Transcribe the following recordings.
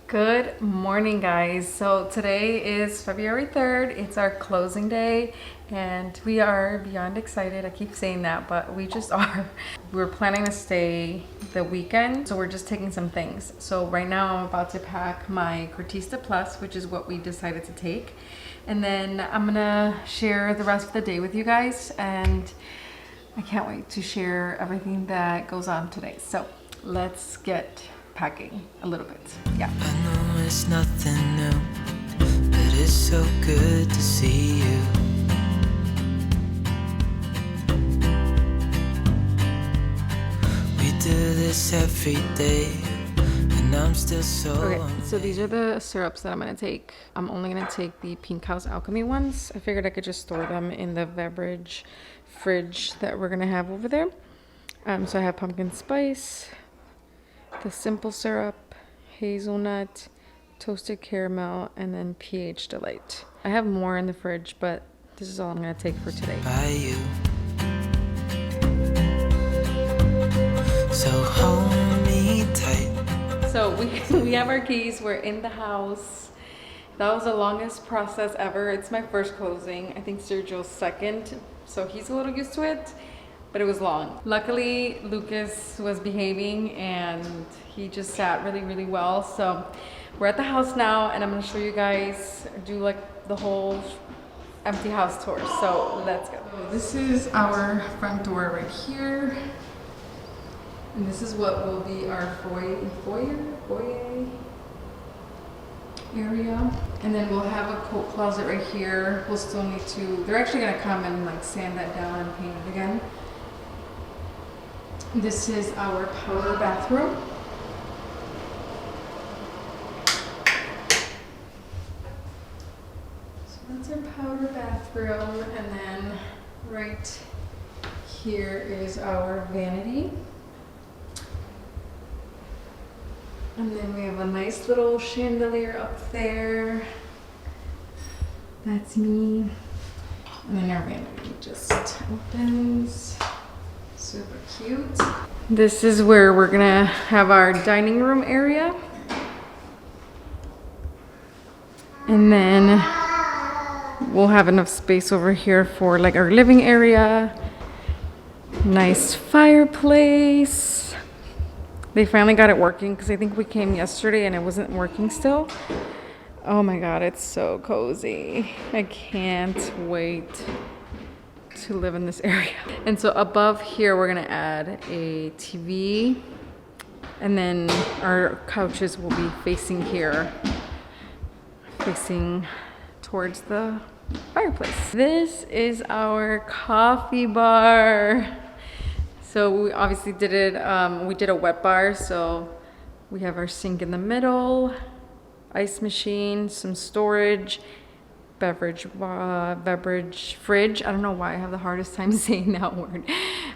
Good morning, guys. So today is February 3rd. It's our closing day and we are beyond excited. I keep saying that, but we just are. We're planning to stay the weekend, so we're just taking some things. So right now I'm about to pack my Cortista Plus, which is what we decided to take. And then I'm gonna share the rest of the day with you guys, and I can't wait to share everything that goes on today. So let's get packing a little bit. Yeah. I know it's nothing new, but it's so good to see you. We do this every day, and I'm still so Okay, so these are the syrups that I'm gonna take. I'm only gonna take the Pink House Alchemy ones. I figured I could just store them in the beverage fridge that we're gonna have over there. So I have pumpkin spice, the simple syrup, hazelnut, toasted caramel, and then pH Delight. I have more in the fridge, but this is all I'm gonna take for today. by you. So hold me tight. So we have our keys. We're in the house. That was the longest process ever. It's my first closing. I think Sergio's second, so he's a little used to it, but it was long. Luckily, Lucas was behaving and he just sat really well. So we're at the house now, and I'm gonna show you guys, do like the whole empty house tour. So let's go. This is our front door right here. And this is what will be our foyer area. And then we'll have a coat closet right here. We'll still need to, they're actually gonna come and like sand that down and paint it again. This is our powder bathroom. So that's our powder bathroom. And then right here is our vanity. And then we have a nice little chandelier up there. That's me. And then our vanity just opens. Super cute. This is where we're gonna have our dining room area. And then we'll have enough space over here for like our living area. Nice fireplace. They finally got it working because I think we came yesterday and it wasn't working still. Oh my God, it's so cozy. I can't wait to live in this area. And so above here, we're gonna add a TV, and then our couches will be facing here, facing towards the fireplace. This is our coffee bar. So we obviously did it, we did a wet bar, so we have our sink in the middle, ice machine, some storage, beverage fridge. I don't know why I have the hardest time saying that word.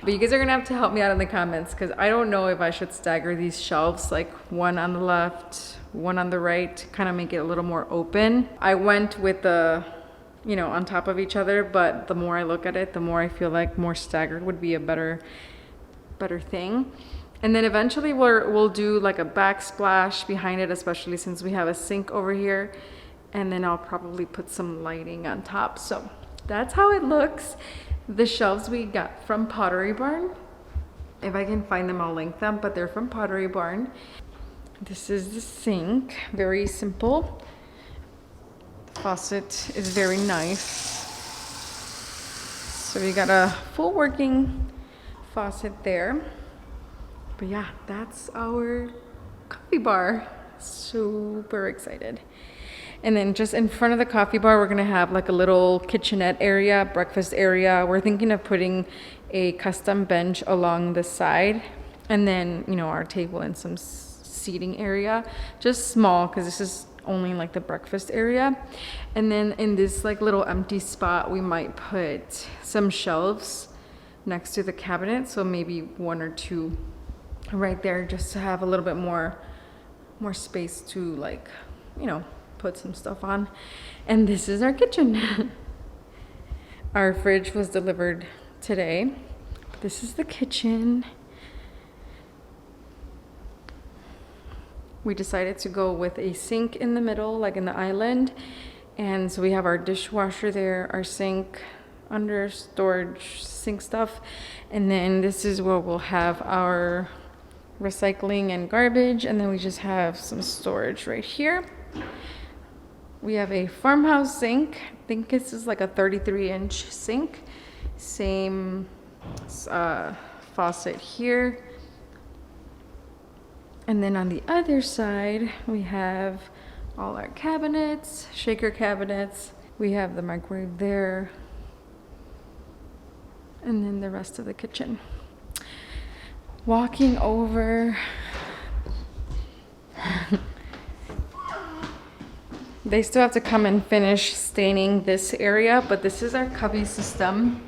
But you guys are gonna have to help me out in the comments, because I don't know if I should stagger these shelves, like one on the left, one on the right, kind of make it a little more open. I went with the, you know, on top of each other, but the more I look at it, the more I feel like more staggered would be a better thing. And then eventually we'll do like a backsplash behind it, especially since we have a sink over here. And then I'll probably put some lighting on top. So that's how it looks. The shelves we got from Pottery Barn. If I can find them, I'll link them, but they're from Pottery Barn. This is the sink, very simple. The faucet is very nice. So we got a full working faucet there. But yeah, that's our coffee bar. Super excited. And then just in front of the coffee bar, we're gonna have like a little kitchenette area, breakfast area. We're thinking of putting a custom bench along the side, and then, you know, our table and some seating area, just small, because this is only like the breakfast area. And then in this like little empty spot, we might put some shelves next to the cabinet, so maybe one or two right there, just to have a little bit more space to, like, you know, put some stuff on. And this is our kitchen. Our fridge was delivered today. This is the kitchen. We decided to go with a sink in the middle, like in the island. And so we have our dishwasher there, our sink, under storage sink stuff. And then this is where we'll have our recycling and garbage. And then we just have some storage right here. We have a farmhouse sink. I think this is like a 33-inch sink. Same faucet here. And then on the other side, we have all our cabinets, shaker cabinets. We have the microwave there. And then the rest of the kitchen. Walking over. They still have to come and finish staining this area, but this is our cubby system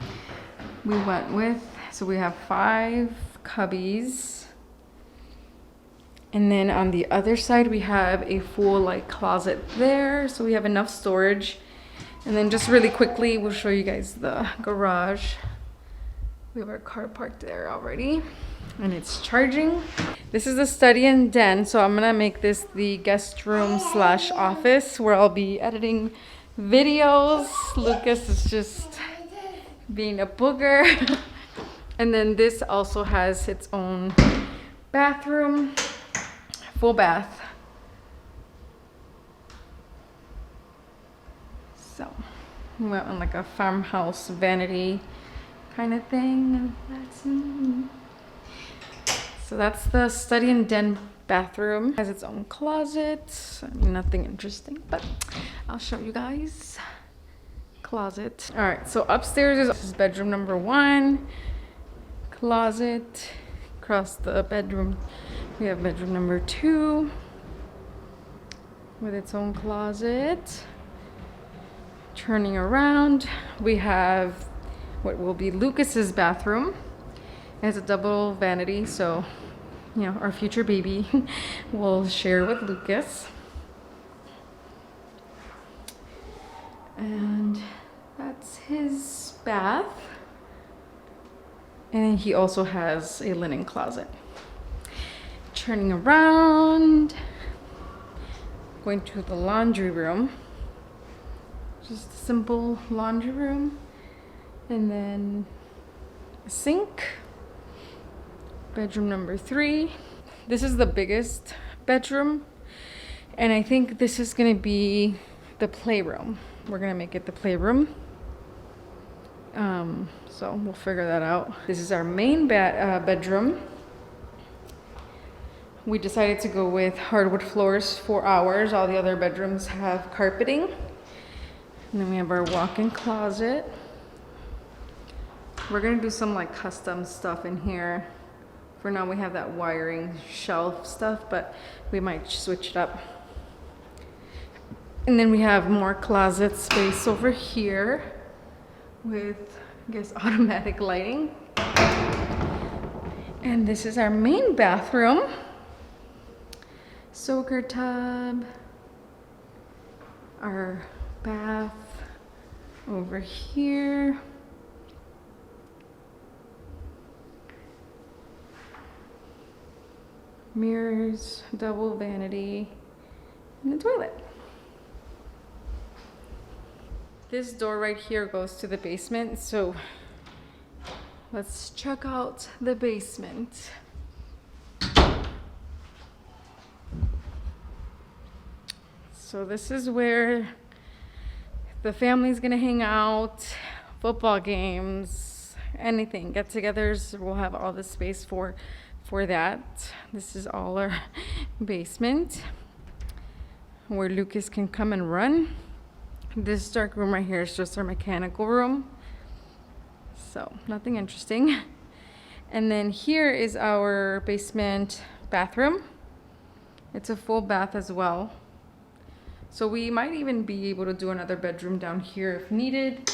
we went with. So we have 5 cubbies. And then on the other side, we have a full like closet there. So we have enough storage. And then just really quickly, we'll show you guys the garage. We have our car parked there already and it's charging. This is the study and den. So I'm gonna make this the guest room / office where I'll be editing videos. Lucas is just being a booger. And then this also has its own bathroom, full bath. So we went on like a farmhouse vanity kind of thing. So that's the study and den bathroom. Has its own closet. I mean, nothing interesting, but I'll show you guys. Closet. All right, so upstairs is bedroom number 1. Closet. Across the bedroom, we have bedroom number 2 with its own closet. Turning around, we have what will be Lucas's bathroom. It has a double vanity, so you know, our future baby will share with Lucas. And that's his bath. And then he also has a linen closet. Turning around, going to the laundry room. Just a simple laundry room. And then a sink. Bedroom number 3. This is the biggest bedroom. And I think this is gonna be the playroom. We're gonna make it the playroom. So we'll figure that out. This is our main bedroom. We decided to go with hardwood floors for ours. All the other bedrooms have carpeting. And then we have our walk-in closet. We're gonna do some like custom stuff in here. For now we have that wiring shelf stuff, but we might switch it up. And then we have more closet space over here with, I guess, automatic lighting. And this is our main bathroom. Soaker tub. Our bath over here. Mirrors, double vanity, and the toilet. This door right here goes to the basement, so let's check out the basement. So this is where the family's gonna hang out, football games, anything, get-togethers. We'll have all the space for that. This is all our basement where Lucas can come and run. This dark room right here is just our mechanical room. So nothing interesting. And then here is our basement bathroom. It's a full bath as well. So we might even be able to do another bedroom down here if needed.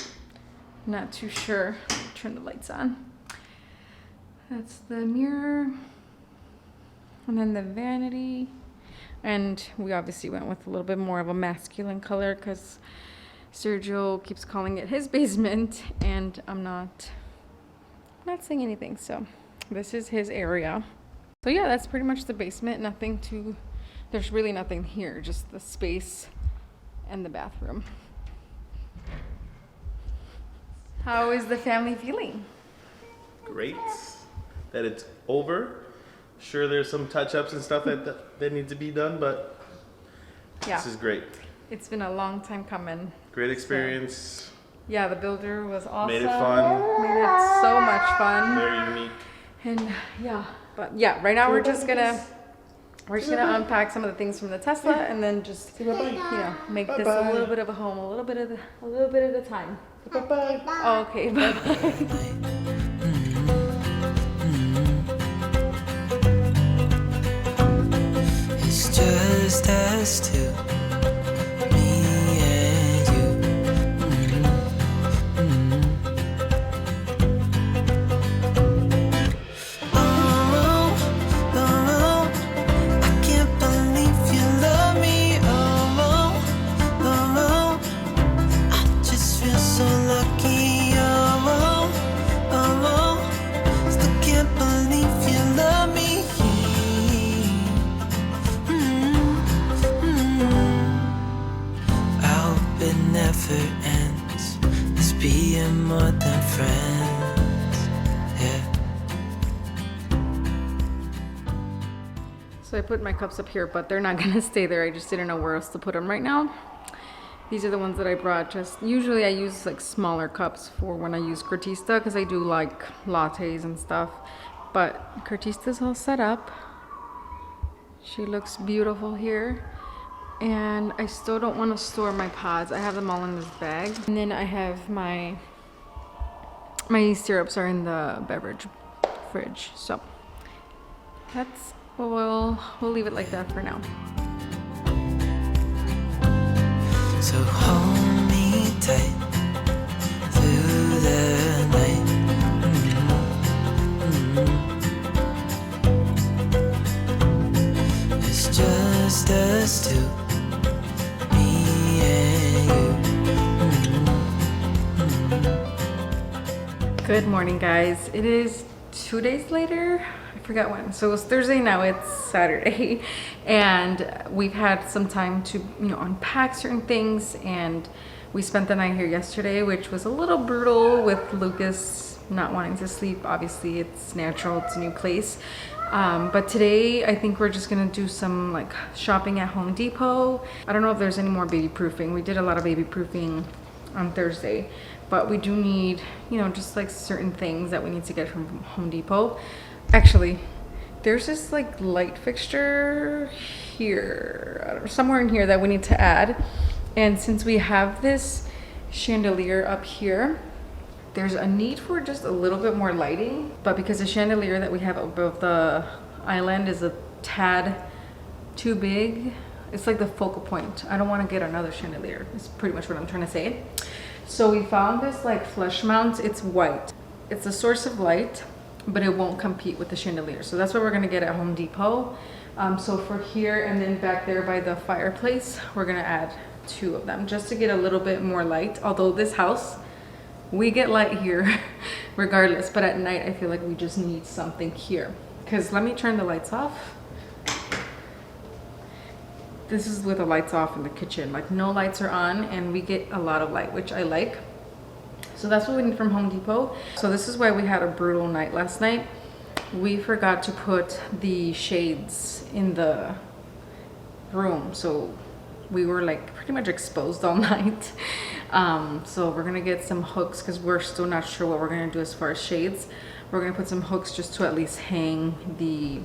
Not too sure. Turn the lights on. That's the mirror. And then the vanity. And we obviously went with a little bit more of a masculine color because Sergio keeps calling it his basement and I'm not saying anything. So this is his area. So yeah, that's pretty much the basement. Nothing too There's really nothing here, just the space and the bathroom. How is the family feeling? Great that it's over. Sure, there's some touch-ups and stuff that need to be done, but Yeah, this is great. it's been a long time coming. Great experience. Yeah, the builder was awesome. Made it fun. Made it so much fun. Very unique. And yeah, but yeah, right now we're just gonna unpack some of the things from the Tesla and then just make this a little bit of a home, a little bit at a time. Bye-bye. Okay, bye. It's just us two, me and you. Oh, oh, I can't believe you love me. Oh, oh, I just feel so lucky. Oh, still can't believe you love me. I hope it never ends. Let's be more than friends. Yeah. So I put my cups up here, but they're not gonna stay there. I just didn't know where else to put them right now. These are the ones that I brought. Just usually I use like smaller cups for when I use Curtista because I do like lattes and stuff. But Curtista's all set up. She looks beautiful here. And I still don't want to store my pods. I have them all in this bag. And then I have my syrups are in the beverage fridge. So that's we'll leave it like that for now. So hold me tight through the night. It's just us two, me and you. Good morning, guys. It is 2 days later. I forgot when. So it's Thursday now. It's Saturday, and we've had some time to unpack certain things. And we spent the night here yesterday, which was a little brutal with Lucas not wanting to sleep. Obviously, it's natural. It's a new place. But today, I think we're just gonna do some like shopping at Home Depot. I don't know if there's any more baby proofing. We did a lot of baby proofing on Thursday, but we do need, just like certain things that we need to get from Home Depot. Actually, there's this like light fixture here, somewhere in here that we need to add. And since we have this chandelier up here, there's a need for just a little bit more lighting. But because the chandelier that we have above the island is a tad too big, it's like the focal point. I don't want to get another chandelier. It's pretty much what I'm trying to say. So we found this like flush mount. It's white. It's a source of light, but it won't compete with the chandelier. So that's what we're gonna get at Home Depot. So for here and then back there by the fireplace, we're gonna add 2 of them just to get a little bit more light. Although this house, we get light here regardless, but at night I feel like we just need something here. Because let me turn the lights off. This is with the lights off in the kitchen. Like no lights are on and we get a lot of light, which I like. So that's what we need from Home Depot. So this is why we had a brutal night last night. We forgot to put the shades in the room. So we were like pretty much exposed all night. So we're gonna get some hooks because we're still not sure what we're gonna do as far as shades. We're gonna put some hooks just to at least hang the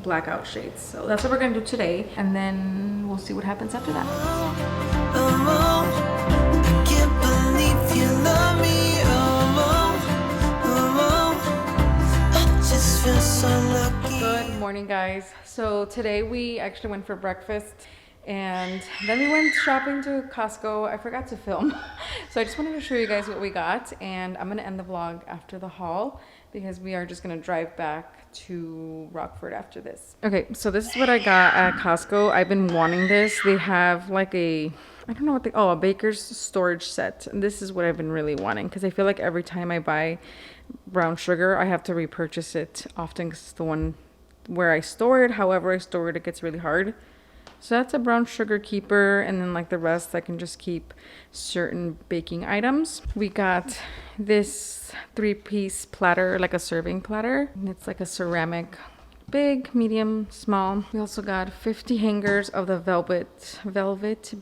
blackout shades. So that's what we're gonna do today. And then we'll see what happens after that. I can't believe you love me. I just feel so lucky. Good morning, guys. So today we actually went for breakfast and then we went shopping to Costco. I forgot to film. So I just wanted to show you guys what we got, and I'm gonna end the vlog after the haul because we are just gonna drive back to Rockford after this. Okay, so this is what I got at Costco. I've been wanting this. They have like a, I don't know what a baker's storage set. And this is what I've been really wanting because I feel like every time I buy brown sugar, I have to repurchase it often because it's the one where I store it. However I store it, it gets really hard So that's a brown sugar keeper, and then like the rest I can just keep certain baking items. We got this 3-piece platter, like a serving platter. And it's like a ceramic, big, medium, small. We also got 50 hangers of the velvet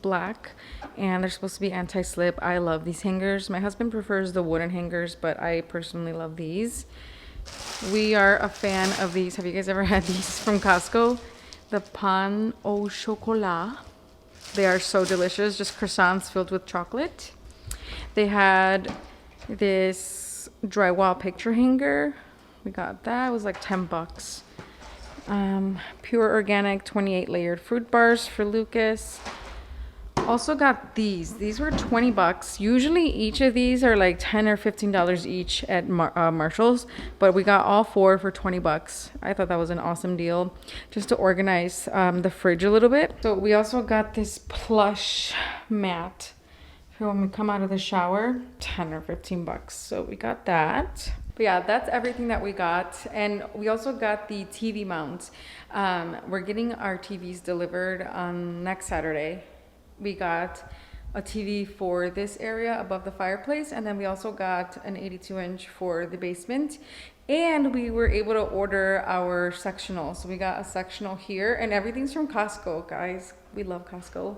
black, and they're supposed to be anti-slip. I love these hangers. My husband prefers the wooden hangers, but I personally love these. We are a fan of these. Have you guys ever had these from Costco? The pain au chocolat. They are so delicious, just croissants filled with chocolate. They had this drywall picture hanger. We got that. It was like 10 bucks. Pure organic 28 layered fruit bars for Lucas. Also got these. These were 20 bucks. Usually each of these are like $10 or $15 each at Marshall's, but we got all 4 for 20 bucks. I thought that was an awesome deal just to organize the fridge a little bit. So we also got this plush mat for when we come out of the shower, 10 or 15 bucks. So we got that. But yeah, that's everything that we got. And we also got the TV mounts. We're getting our TVs delivered on next Saturday. We got a TV for this area above the fireplace, and then we also got an 82-inch for the basement. And we were able to order our sectional. So we got a sectional here, and everything's from Costco, guys. We love Costco.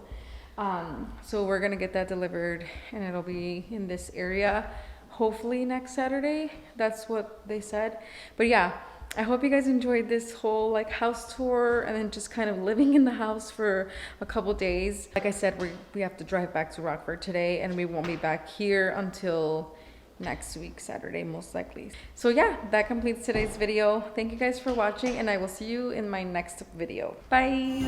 So we're gonna get that delivered, and it'll be in this area hopefully next Saturday. That's what they said. But yeah, I hope you guys enjoyed this whole like house tour and then just kind of living in the house for a couple days. Like I said, we have to drive back to Rockford today, and we won't be back here until next week, Saturday, most likely. So yeah, that completes today's video. Thank you guys for watching, and I will see you in my next video. Bye.